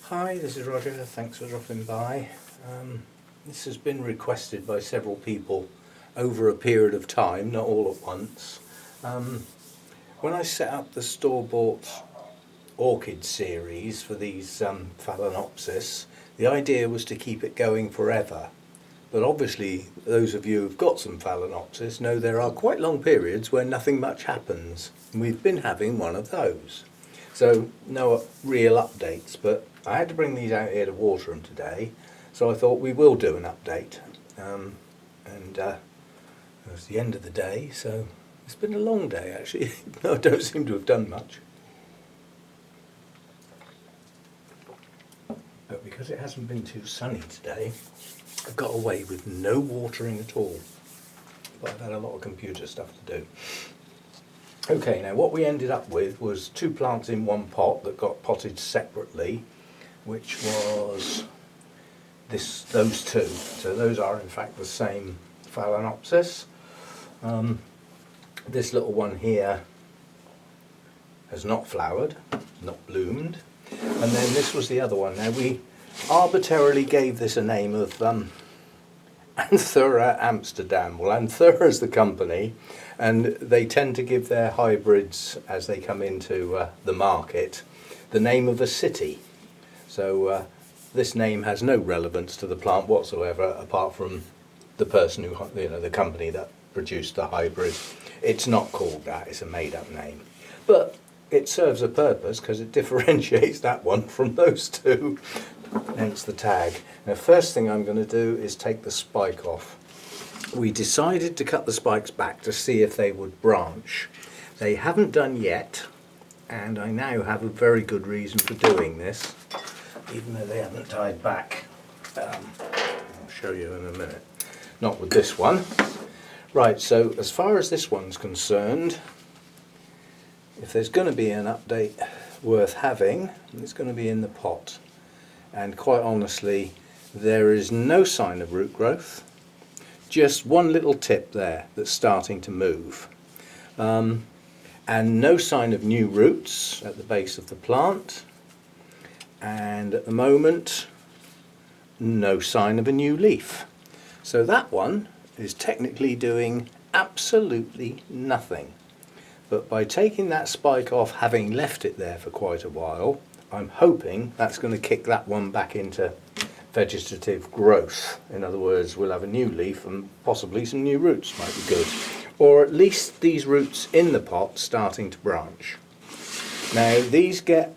Hi, this is Roger. Thanks for dropping by. This has been requested by several people over a period of time, not all at once. When I set up the store-bought orchid series for these Phalaenopsis, the idea was to keep it going forever. But obviously, those of you who've got some Phalaenopsis know there are quite long periods where nothing much happens. And we've been having one of those. So no real updates, but I had to bring these out here to water them today, so I thought we will do an update. It was the end of the day, so it's been a long day actually. I don't seem to have done much. But because it hasn't been too sunny today, I've got away with no watering at all. But I've had a lot of computer stuff to do. Okay, now what we ended up with was two plants in one pot that got potted separately, which was those two. So those are in fact the same Phalaenopsis. This little one here has not flowered, not bloomed. And then this was the other one. Now we arbitrarily gave this a name of Anthura Amsterdam. Well, Anthura is the company, and they tend to give their hybrids as they come into the market the name of a city. So this name has no relevance to the plant whatsoever, apart from the person who, the company that produced the hybrid. It's not called that, it's a made-up name. But it serves a purpose because it differentiates that one from those two, hence the tag. Now, first thing I'm going to do is take the spike off. We decided to cut the spikes back to see if they would branch. They haven't done yet, and I now have a very good reason for doing this, even though they haven't died back. I'll show you in a minute. Not with this one. Right, so as far as this one's concerned, if there's going to be an update worth having, it's going to be in the pot. And quite honestly, there is no sign of root growth, just one little tip there that's starting to move. And no sign of new roots at the base of the plant. And at the moment, no sign of a new leaf. So that one is technically doing absolutely nothing. But by taking that spike off, having left it there for quite a while, I'm hoping that's going to kick that one back into vegetative growth. In other words, we'll have a new leaf and possibly some new roots might be good. Or at least these roots in the pot starting to branch. Now these get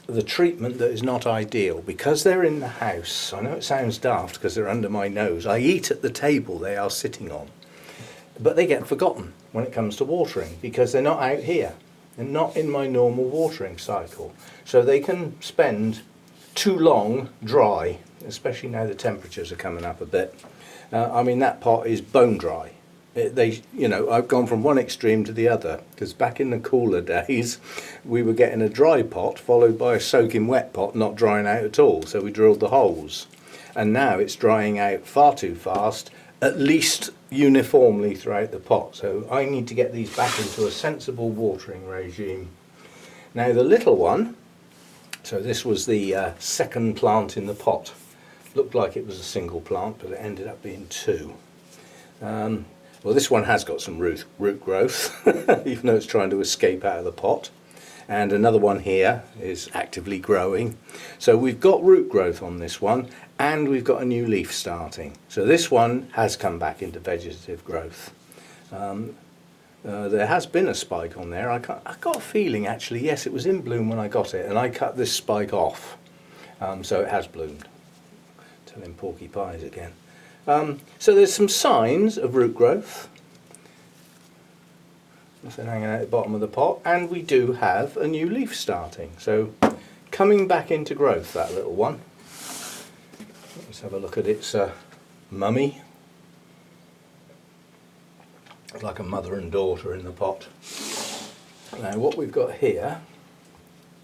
the treatment that is not ideal because they're in the house. I know it sounds daft because they're under my nose. I eat at the table they are sitting on. But they get forgotten when it comes to watering because they're not out here. They're not in my normal watering cycle. So they can spend too long dry, especially now the temperatures are coming up a bit. I mean, that pot is bone dry. I've gone from one extreme to the other because back in the cooler days we were getting a dry pot followed by a soaking wet pot not drying out at all, so we drilled the holes. And now it's drying out far too fast, at least uniformly throughout the pot. So I need to get these back into a sensible watering regime. Now the little one, so this was the second plant in the pot. Looked like it was a single plant, but it ended up being two. Well, this one has got some root growth, even though it's trying to escape out of the pot. And another one here is actively growing. So we've got root growth on this one, and we've got a new leaf starting. So this one has come back into vegetative growth. There has been a spike on there. I got a feeling actually, yes, it was in bloom when I got it, and I cut this spike off. So it has bloomed. Telling porky pies again. So there's some signs of root growth. Nothing hanging out the bottom of the pot, and we do have a new leaf starting. So coming back into growth, that little one. Let's have a look at its mummy. It's like a mother and daughter in the pot. Now what we've got here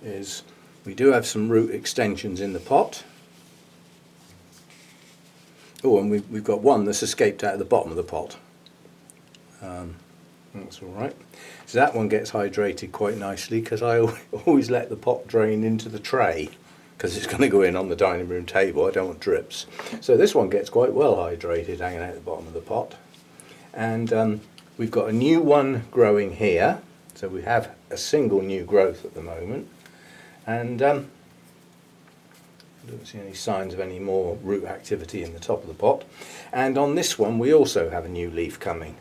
is we do have some root extensions in the pot. Oh, and we've got one that's escaped out of the bottom of the pot. That's all right. So that one gets hydrated quite nicely because I always let the pot drain into the tray because it's going to go in on the dining room table. I don't want drips. So this one gets quite well hydrated hanging out the bottom of the pot. And we've got a new one growing here. So we have a single new growth at the moment. And I don't see any signs of any more root activity in the top of the pot. And on this one we also have a new leaf coming.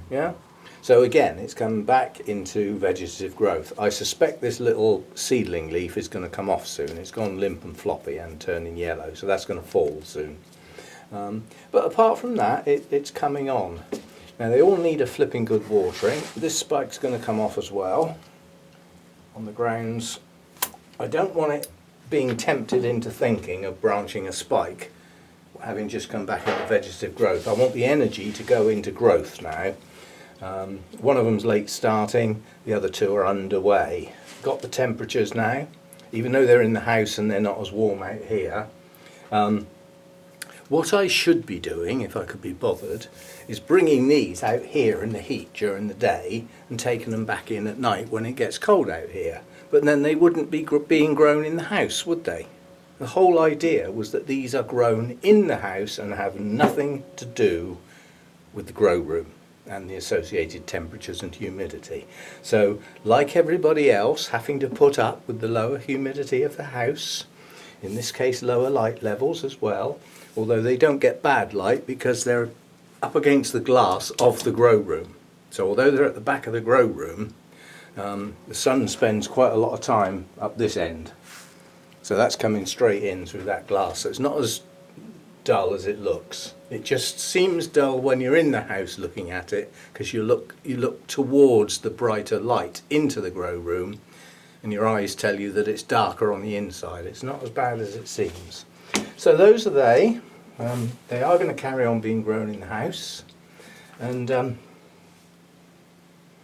Yeah? So again, it's come back into vegetative growth. I suspect this little seedling leaf is going to come off soon. It's gone limp and floppy and turning yellow, so that's going to fall soon. But apart from that, it's coming on. Now they all need a flipping good watering. This spike's going to come off as well on the grounds. I don't want it being tempted into thinking of branching a spike, having just come back into vegetative growth. I want the energy to go into growth now. One of them's late starting, the other two are underway. Got the temperatures now, even though they're in the house and they're not as warm out here. What I should be doing, if I could be bothered, is bringing these out here in the heat during the day and taking them back in at night when it gets cold out here. But then they wouldn't be being grown in the house, would they? The whole idea was that these are grown in the house and have nothing to do with the grow room and the associated temperatures and humidity. So, like everybody else, having to put up with the lower humidity of the house, in this case lower light levels as well, although they don't get bad light because they're up against the glass of the grow room. So although they're at the back of the grow room, the sun spends quite a lot of time up this end. So that's coming straight in through that glass. So it's not as dull as it looks. It just seems dull when you're in the house looking at it, because you look towards the brighter light into the grow room and your eyes tell you that it's darker on the inside. It's not as bad as it seems. So those are they. They are going to carry on being grown in the house. And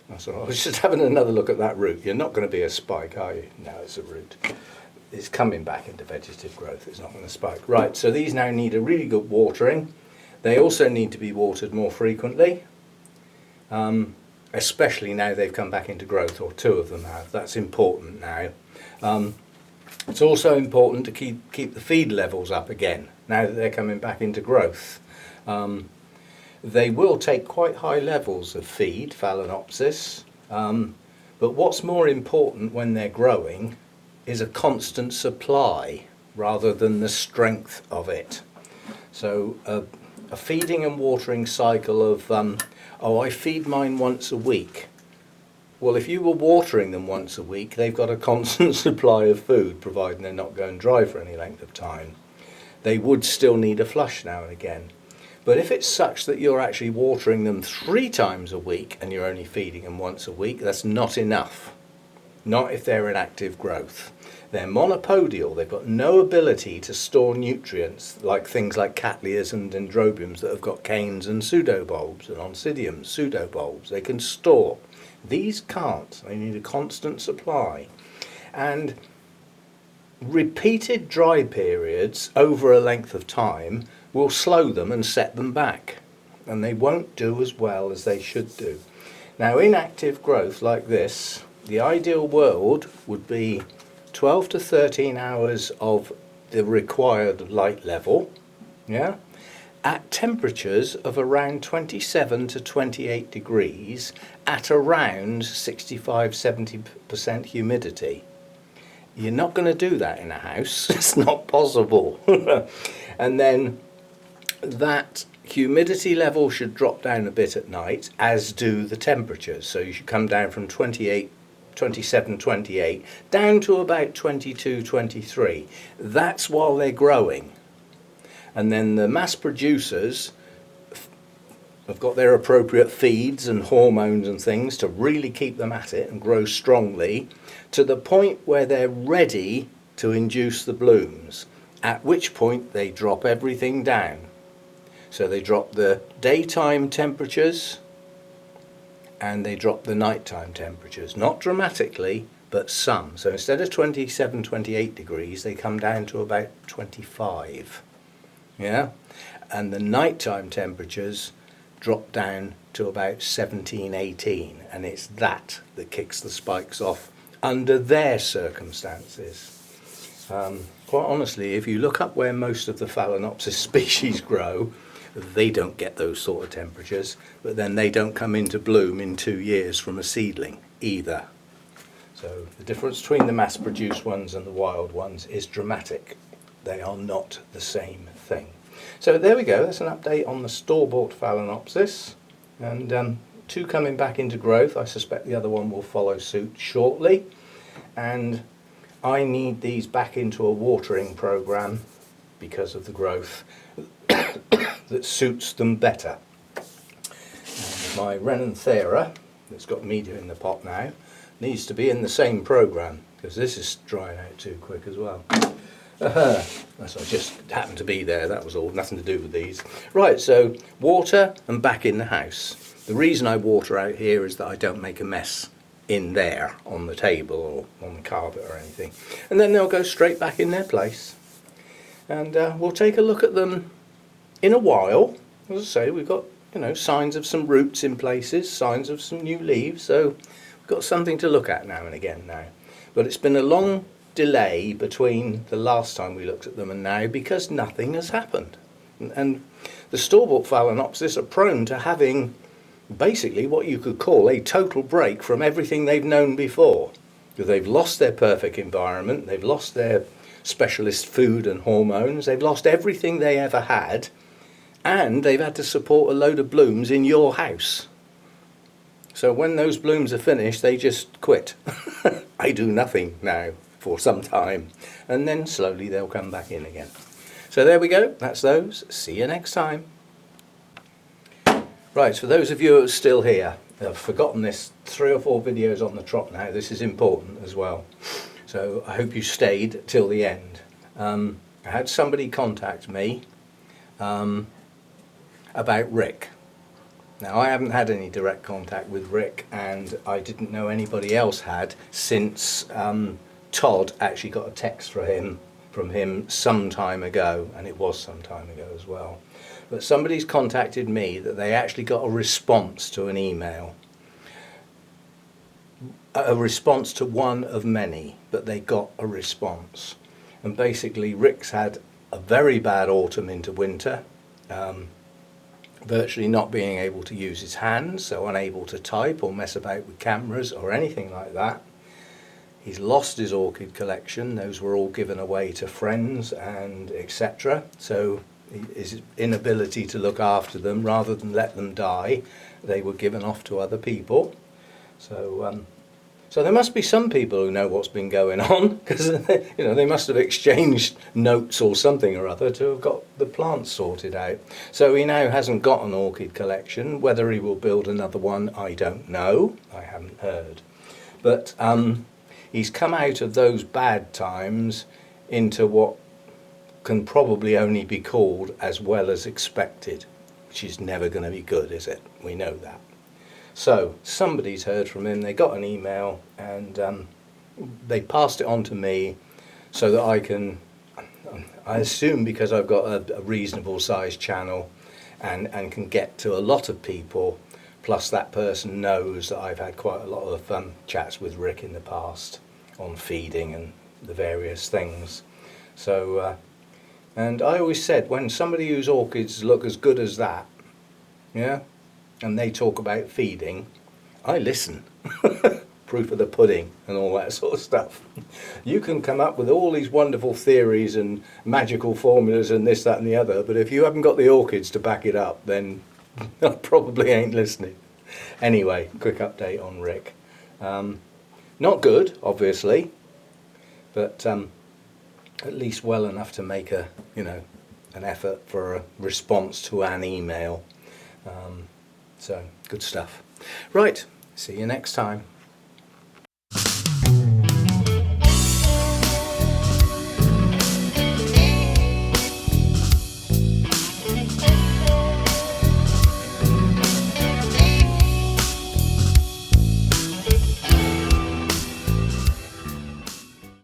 that's all. I was just having another look at that root. You're not going to be a spike, are you? No, it's a root. It's coming back into vegetative growth. It's not going to spike. Right, so these now need a really good watering. They also need to be watered more frequently, especially now they've come back into growth, or two of them have. That's important now. It's also important to keep the feed levels up again, now that they're coming back into growth. They will take quite high levels of feed, Phalaenopsis, but what's more important when they're growing is a constant supply rather than the strength of it. So a feeding and watering cycle of, I feed mine once a week. Well, if you were watering them once a week, they've got a constant supply of food, providing they're not going dry for any length of time. They would still need a flush now and again. But if it's such that you're actually watering them 3 times a week and you're only feeding them once a week, that's not enough. Not if they're in active growth. They're monopodial. They've got no ability to store nutrients, like things like cattleyas and dendrobiums that have got canes and pseudobulbs, and oncidiums, pseudobulbs. They can store. These can't. They need a constant supply. And repeated dry periods over a length of time will slow them and set them back. And they won't do as well as they should do. Now, in active growth like this, the ideal world would be 12 to 13 hours of the required light level, yeah, at temperatures of around 27 to 28 degrees at around 65-70% humidity. You're not going to do that in a house. It's not possible. And then that humidity level should drop down a bit at night, as do the temperatures. So you should come down from 27, 28 down to about 22, 23. That's while they're growing. And then the mass producers have got their appropriate feeds and hormones and things to really keep them at it and grow strongly to the point where they're ready to induce the blooms, at which point they drop everything down. So they drop the daytime temperatures and they drop the nighttime temperatures, not dramatically, but some. So instead of 27, 28 degrees, they come down to about 25. Yeah? And the nighttime temperatures drop down to about 17, 18. And it's that kicks the spikes off under their circumstances. Quite honestly, if you look up where most of the Phalaenopsis species grow, they don't get those sort of temperatures, but then they don't come into bloom in 2 years from a seedling either. So the difference between the mass-produced ones and the wild ones is dramatic. They are not the same thing. So there we go, that's an update on the store-bought Phalaenopsis. And 2 coming back into growth. I suspect the other one will follow suit shortly. And I need these back into a watering program because of the growth that suits them better. And my Renanthera, that's got media in the pot now, needs to be in the same program because this is drying out too quick as well. That's I just happened to be there, that was all, nothing to do with these. Right, so water and back in the house. The reason I water out here is that I don't make a mess in there on the table or on the carpet or anything. And then they'll go straight back in their place. And we'll take a look at them in a while. As I say, we've got, you know, signs of some roots in places, signs of some new leaves, so we've got something to look at now and again now. But it's been a long delay between the last time we looked at them and now because nothing has happened. And the store-bought Phalaenopsis are prone to having basically what you could call a total break from everything they've known before. Because they've lost their perfect environment, they've lost their specialist food and hormones, they've lost everything they ever had, and they've had to support a load of blooms in your house. So when those blooms are finished, they just quit. I do nothing now for some time, and then slowly they'll come back in again. So there we go, that's those. See you next time. Right, for those of you who are still here, I've forgotten this 3 or 4 videos on the trot now. This is important as well. So I hope you stayed till the end. I had somebody contact me about Rick. Now I haven't had any direct contact with Rick, and I didn't know anybody else had since Todd actually got a text from him some time ago, and it was some time ago as well. But somebody's contacted me that they actually got a response to an email. A response to one of many, but they got a response. And basically Rick's had a very bad autumn into winter, virtually not being able to use his hands, so unable to type or mess about with cameras or anything like that. He's lost his orchid collection, those were all given away to friends and etc. So his inability to look after them, rather than let them die, they were given off to other people. So there must be some people who know what's been going on, because you know, they must have exchanged notes or something or other to have got the plants sorted out. So he now hasn't got an orchid collection. Whether he will build another one, I don't know. I haven't heard. But he's come out of those bad times into what can probably only be called as well as expected, which is never going to be good, is it? We know that. So somebody's heard from him, they got an email, and they passed it on to me so that I can, I assume because I've got a reasonable sized channel and can get to a lot of people, plus that person knows that I've had quite a lot of chats with Rick in the past on feeding and the various things. So and I always said, when somebody whose orchids look as good as that, yeah, and they talk about feeding, I listen. Proof of the pudding and all that sort of stuff. You can come up with all these wonderful theories and magical formulas and this, that and the other, but if you haven't got the orchids to back it up, then I probably ain't listening. Anyway, quick update on Rick. Not good, obviously, but at least well enough to make a, you know, an effort for a response to an email. So good stuff. Right, see you next time.